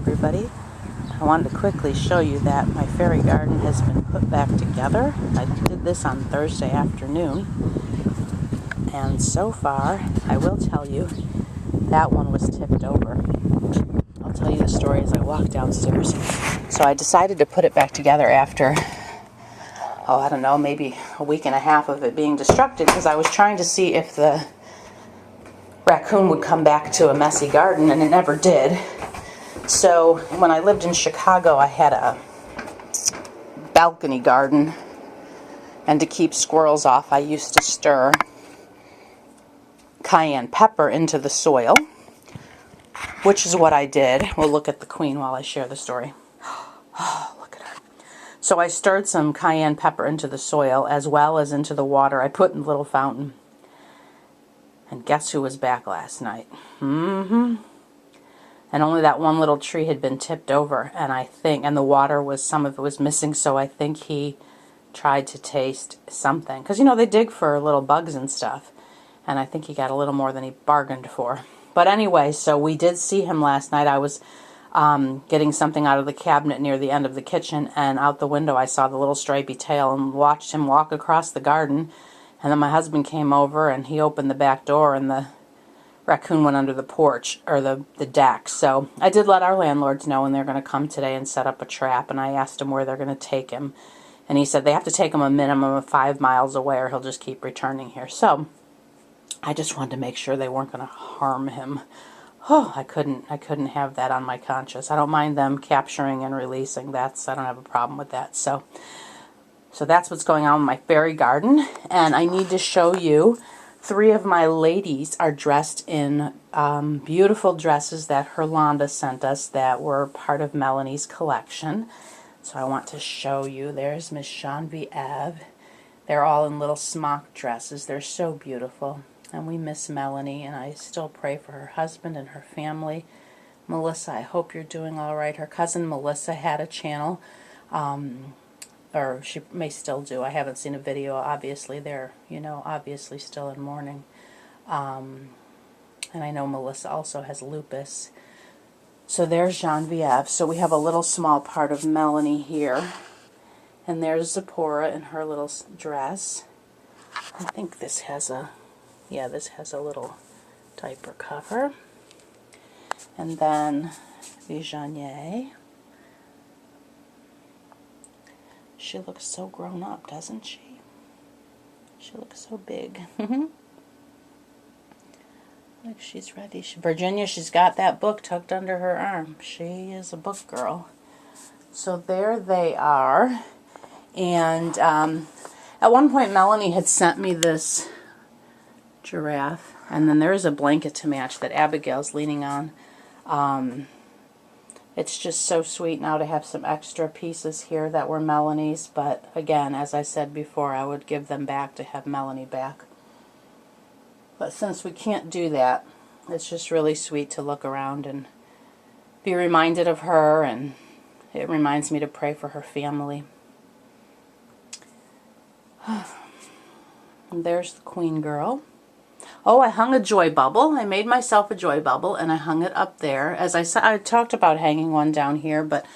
everybody. I wanted to quickly show you that my fairy garden has been put back together. I did this on Thursday afternoon, and so far, I will tell you, that one was tipped over. I'll tell you the story as I walk downstairs. So I decided to put it back together after, I don't know, maybe a week and a half of it being destructed, because I was trying to see if the raccoon would come back to a messy garden, and it never did. So when I lived in Chicago, I had a balcony garden, and to keep squirrels off, I used to stir cayenne pepper into the soil, which is what I did. We'll look at the queen while I share the story. Oh, look at her. So I stirred some cayenne pepper into the soil as well as into the water I put in the little fountain. And guess who was back last night? And only that one little tree had been tipped over, and the water was, some of it was missing, so I think he tried to taste something. Because, you know, they dig for little bugs and stuff. And I think he got a little more than he bargained for. But anyway, so we did see him last night. I was getting something out of the cabinet near the end of the kitchen, and out the window I saw the little stripy tail and watched him walk across the garden. And then my husband came over, and he opened the back door, and the raccoon went under the porch, or the deck. So I did let our landlords know, and they're going to come today and set up a trap, and I asked him where they're going to take him. And he said they have to take him a minimum of 5 miles away, or he'll just keep returning here. So I just wanted to make sure they weren't going to harm him. Oh, I couldn't have that on my conscience. I don't mind them capturing and releasing. I don't have a problem with that. So that's what's going on with my fairy garden. And I need to show you 3 of my ladies are dressed in beautiful dresses that Herlanda sent us that were part of Melanie's collection. So I want to show you. There's Miss Genevieve. They're all in little smock dresses. They're so beautiful. And we miss Melanie, and I still pray for her husband and her family. Melissa, I hope you're doing all right. Her cousin Melissa had a channel, or she may still do. I haven't seen a video. Obviously, they're, obviously still in mourning. And I know Melissa also has lupus. So there's Genevieve. So we have a little small part of Melanie here. And there's Zipporah in her little dress. I think this has a little diaper cover. And then Virginie. She looks so grown up, doesn't she? She looks so big. Like she's ready. Virginia, she's got that book tucked under her arm. She is a book girl. So there they are. And at one point, Melanie had sent me this giraffe. And then there's a blanket to match that Abigail's leaning on. It's just so sweet now to have some extra pieces here that were Melanie's. But again, as I said before, I would give them back to have Melanie back. But since we can't do that, it's just really sweet to look around and be reminded of her. And it reminds me to pray for her family. And there's the queen girl. Oh, I hung a joy bubble. I made myself a joy bubble, and I hung it up there. As I said, I talked about hanging one down here, but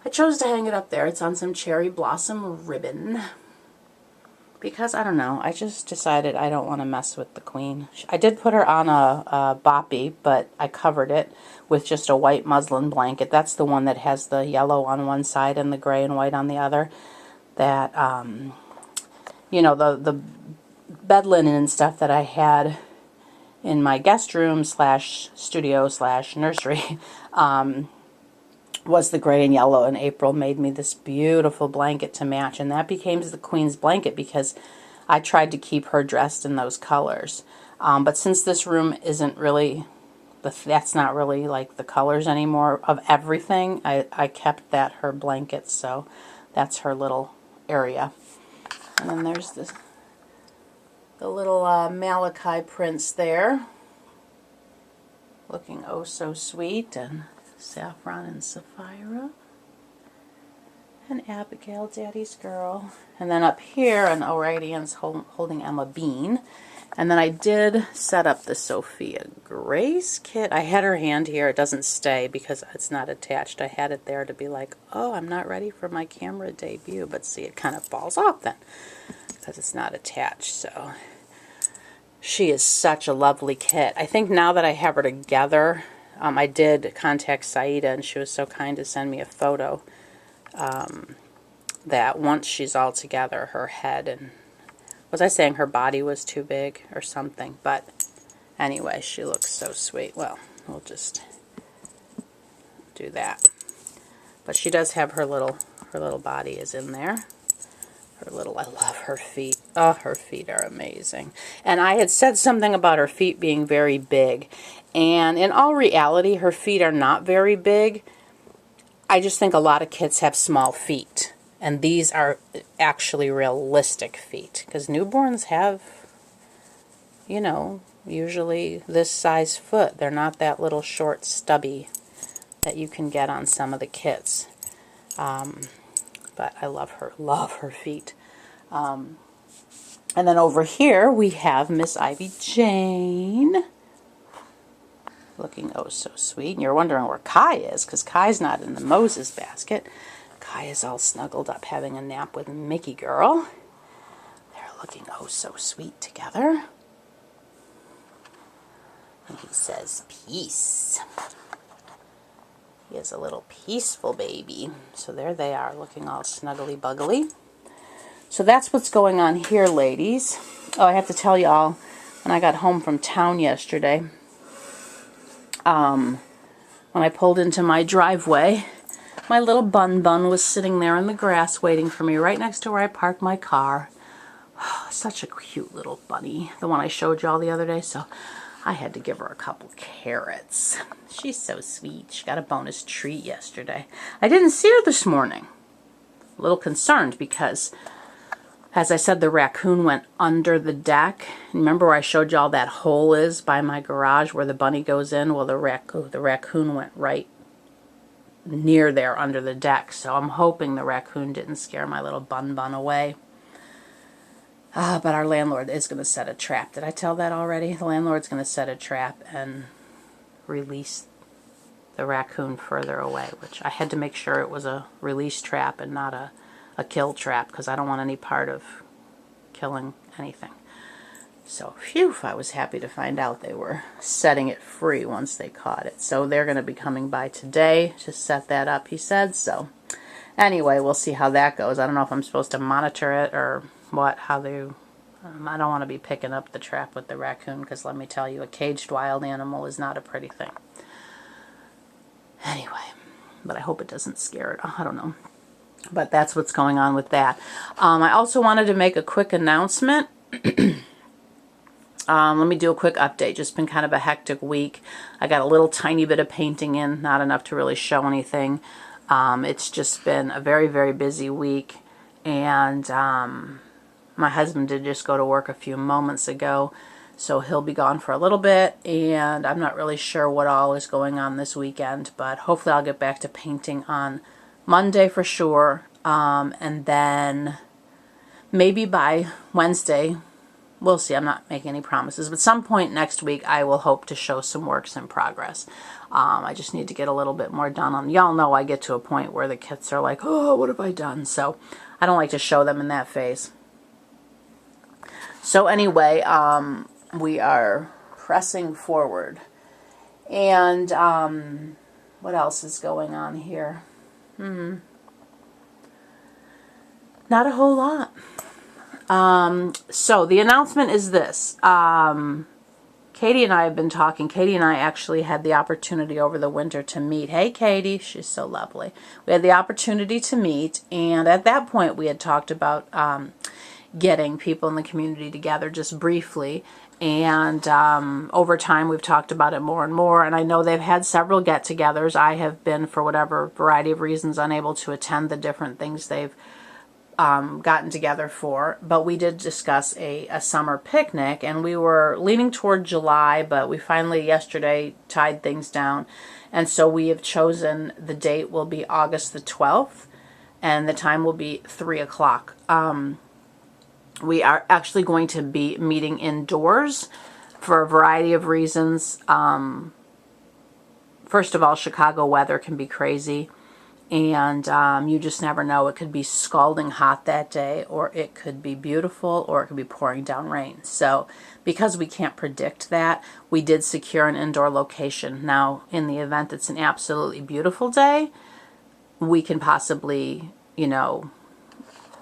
I chose to hang it up there. It's on some cherry blossom ribbon. Because, I don't know, I just decided I don't want to mess with the queen. I did put her on a boppy, but I covered it with just a white muslin blanket. That's the one that has the yellow on one side and the gray and white on the other. That, the bed linen and stuff that I had in my guest room / studio / nursery was the gray and yellow, and April made me this beautiful blanket to match, and that became the queen's blanket because I tried to keep her dressed in those colors. But since this room isn't really, that's not really like the colors anymore of everything, I kept that her blanket, so that's her little area. And then there's the little Malachi prince there, looking oh so sweet, and Saffron and Sapphira, and Abigail, Daddy's girl. And then up here, an O'Reilly's holding Emma Bean. And then I did set up the Sophia Grace kit. I had her hand here. It doesn't stay because it's not attached. I had it there to be like, oh, I'm not ready for my camera debut. But see, it kind of falls off then because it's not attached. So she is such a lovely kit. I think now that I have her together, I did contact Saida, and she was so kind to send me a photo that once she's all together, her head and, was I saying her body was too big or something? But anyway, she looks so sweet. Well, we'll just do that. But she does have her little body is in there. Her little, I love her feet. Oh, her feet are amazing. And I had said something about her feet being very big. And in all reality, her feet are not very big. I just think a lot of kids have small feet. And these are actually realistic feet. Because newborns have, you know, usually this size foot. They're not that little short stubby that you can get on some of the kits. But I love her feet. And then over here we have Miss Ivy Jane. Looking oh so sweet. And you're wondering where Kai is, because Kai's not in the Moses basket. Kai is all snuggled up having a nap with Mickey Girl. They're looking oh so sweet together. And he says peace. He is a little peaceful baby. So there they are, looking all snuggly buggly. So that's what's going on here, ladies. Oh, I have to tell y'all, when I got home from town yesterday, when I pulled into my driveway, my little Bun was sitting there in the grass waiting for me right next to where I parked my car. Oh, such a cute little bunny, the one I showed y'all the other day. So I had to give her a couple carrots. She's so sweet. She got a bonus treat yesterday. I didn't see her this morning. A little concerned because, as I said, the raccoon went under the deck. Remember where I showed y'all that hole is by my garage where the bunny goes in? Well, the raccoon went right near there under the deck. So I'm hoping the raccoon didn't scare my little Bun away. But our landlord is going to set a trap. Did I tell that already? The landlord's going to set a trap and release the raccoon further away, which I had to make sure it was a release trap and not a kill trap, because I don't want any part of killing anything. So, phew, I was happy to find out they were setting it free once they caught it. So they're going to be coming by today to set that up, he said. So anyway, we'll see how that goes. I don't know if I'm supposed to monitor it or what, how they... I don't want to be picking up the trap with the raccoon, because let me tell you, a caged wild animal is not a pretty thing. Anyway, but I hope it doesn't scare it. I don't know. But that's what's going on with that. I also wanted to make a quick announcement. Let me do a quick update. Just been kind of a hectic week. I got a little tiny bit of painting in, not enough to really show anything. It's just been a very, very busy week. And my husband did just go to work a few moments ago, so he'll be gone for a little bit. And I'm not really sure what all is going on this weekend, but hopefully I'll get back to painting on Monday for sure. And then maybe by Wednesday, we'll see. I'm not making any promises, but some point next week I will hope to show some works in progress. I just need to get a little bit more done on. Y'all know I get to a point where the kits are like, oh, what have I done? So I don't like to show them in that phase. So anyway, we are pressing forward. And what else is going on here? Not a whole lot. So the announcement is this. Katie and I have been talking. Katie and I actually had the opportunity over the winter to meet. Hey, Katie. She's so lovely. We had the opportunity to meet, and at that point we had talked about getting people in the community together just briefly. And over time we've talked about it more and more, and I know they've had several get-togethers. I have been, for whatever variety of reasons, unable to attend the different things they've gotten together for, but we did discuss a summer picnic, and we were leaning toward July, but we finally yesterday tied things down, and so we have chosen the date will be August the 12th, and the time will be 3 o'clock. We are actually going to be meeting indoors for a variety of reasons. First of all, Chicago weather can be crazy, and you just never know. It could be scalding hot that day, or it could be beautiful, or it could be pouring down rain. So because we can't predict that, we did secure an indoor location. Now, in the event it's an absolutely beautiful day, we can possibly,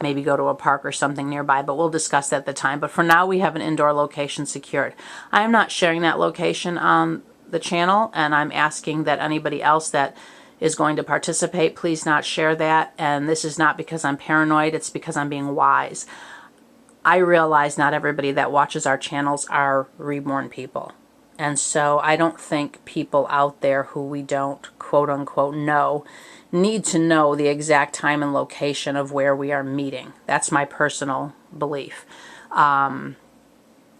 maybe go to a park or something nearby, but we'll discuss that at the time. But for now, we have an indoor location secured. I am not sharing that location on the channel, and I'm asking that anybody else that is going to participate, please not share that. And this is not because I'm paranoid, it's because I'm being wise. I realize not everybody that watches our channels are reborn people. And so I don't think people out there who we don't quote unquote know need to know the exact time and location of where we are meeting. That's my personal belief. And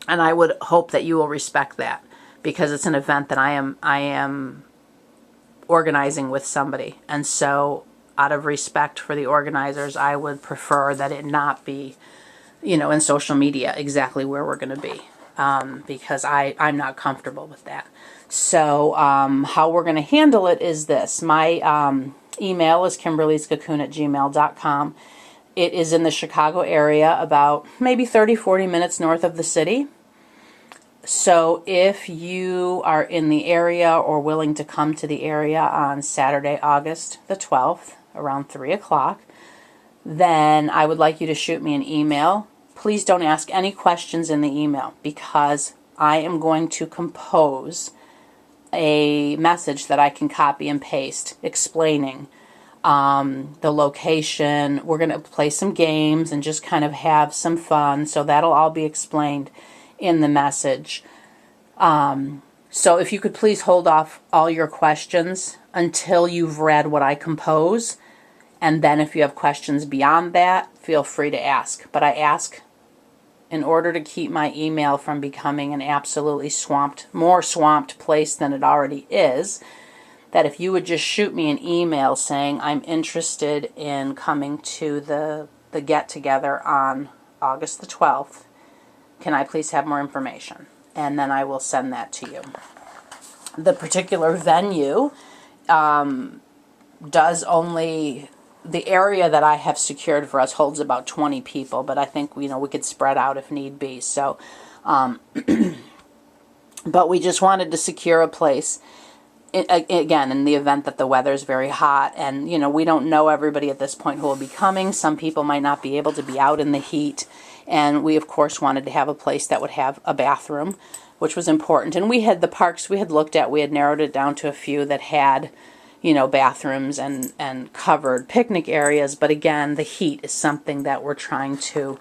I would hope that you will respect that, because it's an event that I am organizing with somebody. And so out of respect for the organizers, I would prefer that it not be, in social media exactly where we're going to be, because I'm not comfortable with that. So how we're going to handle it is this. My email is kimberlyscocoon@gmail.com. It is in the Chicago area, about maybe 30-40 minutes north of the city. So if you are in the area or willing to come to the area on Saturday, August the 12th, around 3 o'clock, then I would like you to shoot me an email. Please don't ask any questions in the email, because I am going to compose a message that I can copy and paste explaining the location. We're going to play some games and just kind of have some fun. So that'll all be explained in the message. So if you could please hold off all your questions until you've read what I compose. And then if you have questions beyond that, feel free to ask. But I ask, in order to keep my email from becoming an absolutely more swamped place than it already is, that if you would just shoot me an email saying, I'm interested in coming to the get-together on August the 12th, can I please have more information? And then I will send that to you. The particular venue does only... The area that I have secured for us holds about 20 people, but I think we could spread out if need be. So, but we just wanted to secure a place. Again, in the event that the weather is very hot, and we don't know everybody at this point who will be coming. Some people might not be able to be out in the heat, and we of course wanted to have a place that would have a bathroom, which was important. And we had the parks we had looked at. We had narrowed it down to a few that had bathrooms and covered picnic areas. But again, the heat is something that we're trying to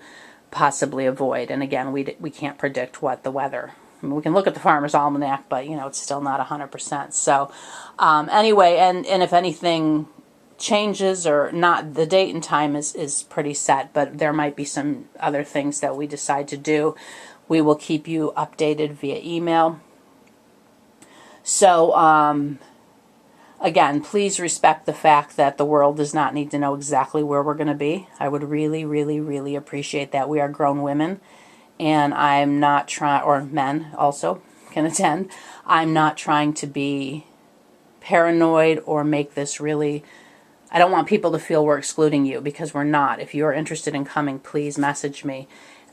possibly avoid. And again, we can't predict what the weather... I mean, we can look at the Farmer's Almanac, but, it's still not 100%. So anyway, and if anything changes or not, the date and time is pretty set, but there might be some other things that we decide to do. We will keep you updated via email. So, again, please respect the fact that the world does not need to know exactly where we're going to be. I would really, really, really appreciate that. We are grown women, and I'm not trying, or men also can attend. I'm not trying to be paranoid or make this really... I don't want people to feel we're excluding you, because we're not. If you're interested in coming, please message me.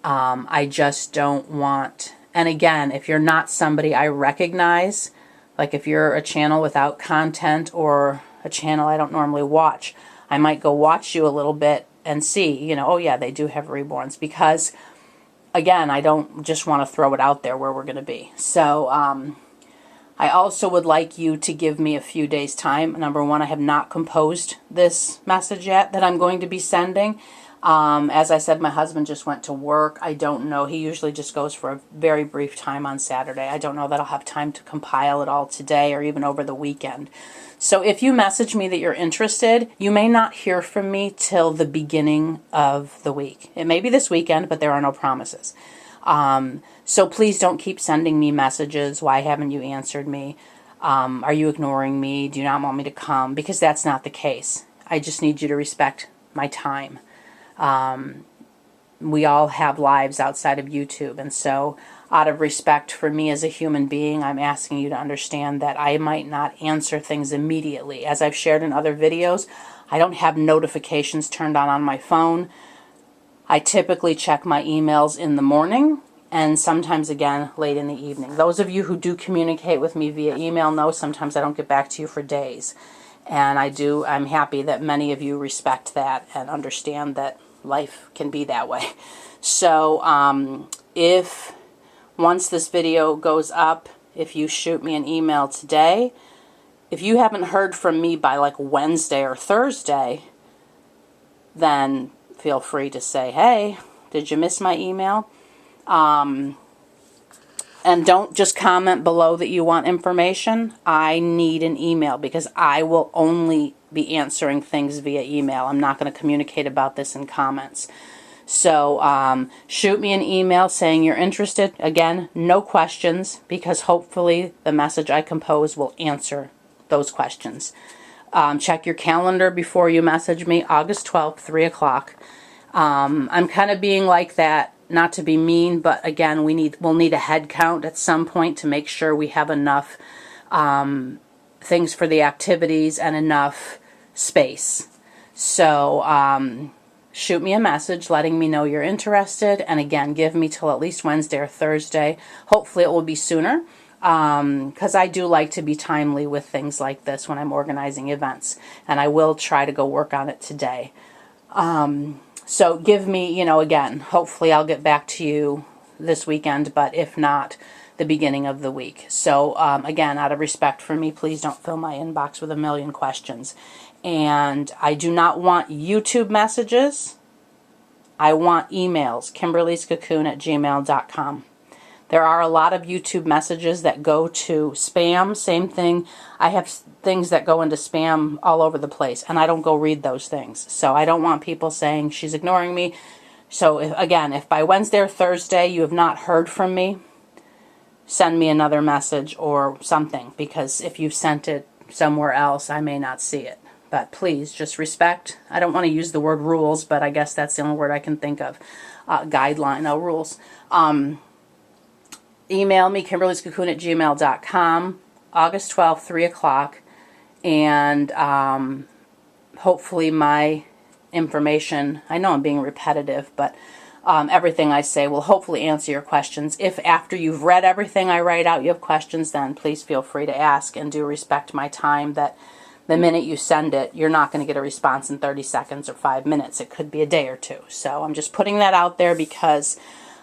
I just don't want... And again, if you're not somebody I recognize... Like if you're a channel without content or a channel I don't normally watch, I might go watch you a little bit and see, oh yeah, they do have reborns. Because, again, I don't just want to throw it out there where we're going to be. So I also would like you to give me a few days' time. Number one, I have not composed this message yet that I'm going to be sending. As I said, my husband just went to work. I don't know. He usually just goes for a very brief time on Saturday. I don't know that I'll have time to compile it all today or even over the weekend. So if you message me that you're interested, you may not hear from me till the beginning of the week. It may be this weekend, but there are no promises. So please don't keep sending me messages. Why haven't you answered me? Are you ignoring me? Do you not want me to come? Because that's not the case. I just need you to respect my time. we all have lives outside of YouTube. And so out of respect for me as a human being, I'm asking you to understand that I might not answer things immediately. As I've shared in other videos, I don't have notifications turned on my phone. I typically check my emails in the morning and sometimes again late in the evening. Those of you who do communicate with me via email know sometimes I don't get back to you for days. And I'm happy that many of you respect that and understand that life can be that way. So if once this video goes up, if you shoot me an email today, if you haven't heard from me by like Wednesday or Thursday, then feel free to say, hey, did you miss my email? And don't just comment below that you want information. I need an email because I will only be answering things via email. I'm not going to communicate about this in comments. So shoot me an email saying you're interested. Again, no questions, because hopefully the message I compose will answer those questions. Check your calendar before you message me. August 12th, 3 o'clock. I'm kind of being like that, not to be mean, but again, we'll need a head count at some point to make sure we have enough things for the activities and enough space. So shoot me a message letting me know you're interested, and again, give me till at least Wednesday or Thursday. Hopefully it will be sooner, because I do like to be timely with things like this when I'm organizing events, and I will try to go work on it today. So give me, again, hopefully I'll get back to you this weekend, but if not, the beginning of the week. So again, out of respect for me, please don't fill my inbox with a million questions. And I do not want YouTube messages. I want emails, kimberlyscocoon@gmail.com. There are a lot of YouTube messages that go to spam. Same thing. I have things that go into spam all over the place, and I don't go read those things. So I don't want people saying she's ignoring me. So if by Wednesday or Thursday you have not heard from me, send me another message or something, because if you've sent it somewhere else, I may not see it. But please, just respect. I don't want to use the word rules, but I guess that's the only word I can think of. Guideline, rules. Email me, kimberlyscocoon@gmail.com, August 12th, 3 o'clock, and hopefully my information, I know I'm being repetitive, but everything I say will hopefully answer your questions. If after you've read everything I write out you have questions, then please feel free to ask, and do respect my time that the minute you send it, you're not going to get a response in 30 seconds or 5 minutes. It could be a day or two. So I'm just putting that out there because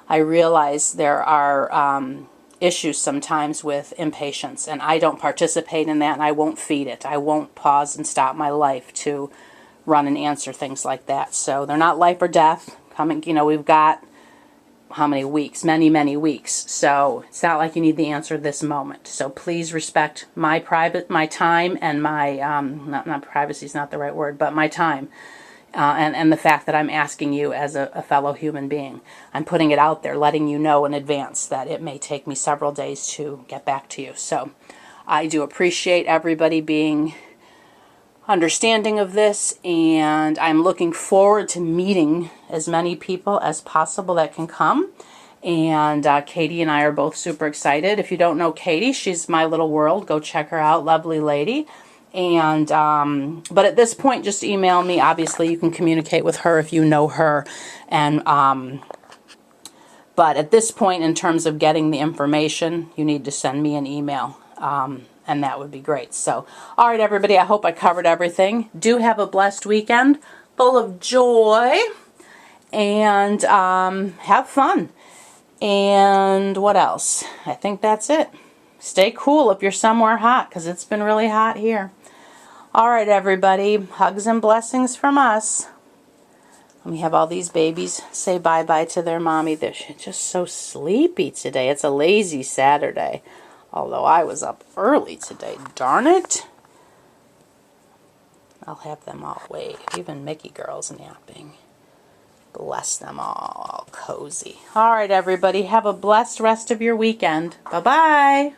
I realize there are issues sometimes with impatience, and I don't participate in that, and I won't feed it. I won't pause and stop my life to run and answer things like that. So they're not life or death. We've got how many weeks? Many, many weeks. So it's not like you need the answer this moment. So please respect my time and my, not privacy is not the right word, but my time. And the fact that I'm asking you as a fellow human being. I'm putting it out there, letting you know in advance that it may take me several days to get back to you. So I do appreciate everybody being understanding of this, and I'm looking forward to meeting as many people as possible that can come. And Katie and I are both super excited. If you don't know Katie, she's my little world. Go check her out, lovely lady. And but at this point, just email me. Obviously, you can communicate with her if you know her. And but at this point, in terms of getting the information, you need to send me an email. And that would be great. So, all right, everybody, I hope I covered everything. Do have a blessed weekend full of joy, and have fun. And what else? I think that's it. Stay cool if you're somewhere hot, because it's been really hot here. All right, everybody, hugs and blessings from us. And we have all these babies say bye-bye to their mommy. They're just so sleepy today. It's a lazy Saturday. Although I was up early today, darn it. I'll have them all wave. Even Mickey Girl's napping. Bless them all cozy. All right, everybody. Have a blessed rest of your weekend. Bye-bye.